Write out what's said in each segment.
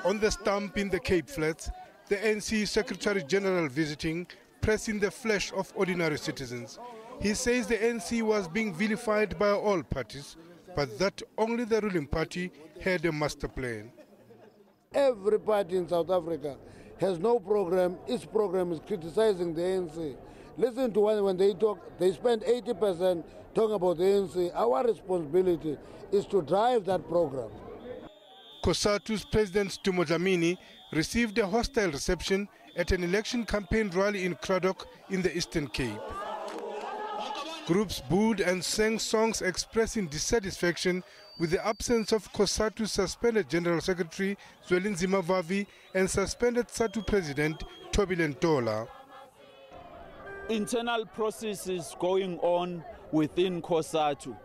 On the stump in the Cape Flats, the ANC Secretary General visiting, pressing the flesh of ordinary citizens. He says the ANC was being vilified by all parties, but that only the ruling party had a master plan. Every party in South Africa has no program. Its program is criticizing the ANC. Listen to when they talk, they spend 80% talking about the ANC. Our responsibility is to drive that program. Cosatu's President Sdumo Dlamini received a hostile reception at an election campaign rally in Craddock in the Eastern Cape. Groups booed and sang songs expressing dissatisfaction with the absence of Cosatu's suspended General Secretary Zwelinzima Vavi and suspended SATU President Thobile Ntola. Internal processes going on within Cosatu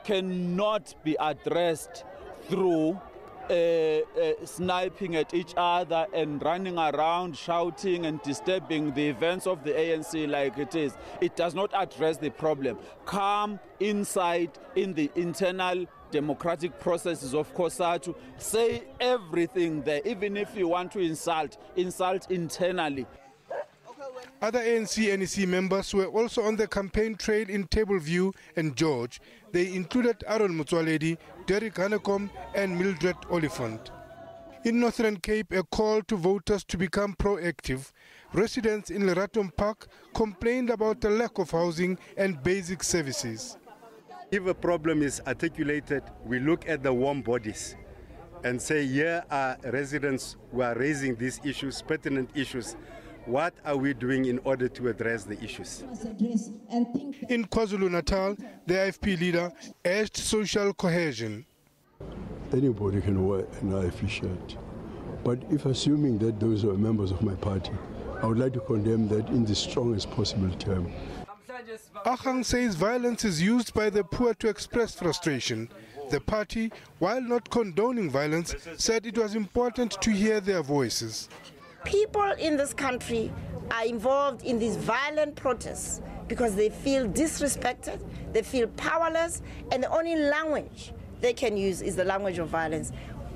cannot be addressed through sniping at each other and running around shouting and disturbing the events of the ANC like it is. It does not address the problem. Come inside in the internal democratic processes of Cosatu, say everything there. Even if you want to insult internally. Other ANC-NEC members were also on the campaign trail in Tableview and George. They included Aaron Motsoaledi, Derek Hanekom and Mildred Oliphant. In Northern Cape, a call to voters to become proactive. Residents in Leraton Park complained about the lack of housing and basic services. If a problem is articulated, we look at the warm bodies and say, here are residents who are raising these issues, pertinent issues. What are we doing in order to address the issues? In KwaZulu-Natal, the IFP leader urged social cohesion. Anybody can wear an IFP shirt, but if assuming that those are members of my party, I would like to condemn that in the strongest possible term. Ahang says violence is used by the poor to express frustration. The party, while not condoning violence, said it was important to hear their voices. People in this country are involved in these violent protests because they feel disrespected, they feel powerless, and the only language they can use is the language of violence.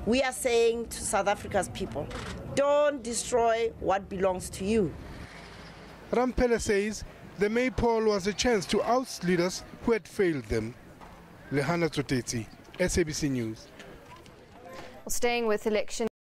We are saying to South Africa's people, don't destroy what belongs to you. Rampele says the Maypole was a chance to oust leaders who had failed them. Lehana Tsotetsi, SABC News. Well, staying with election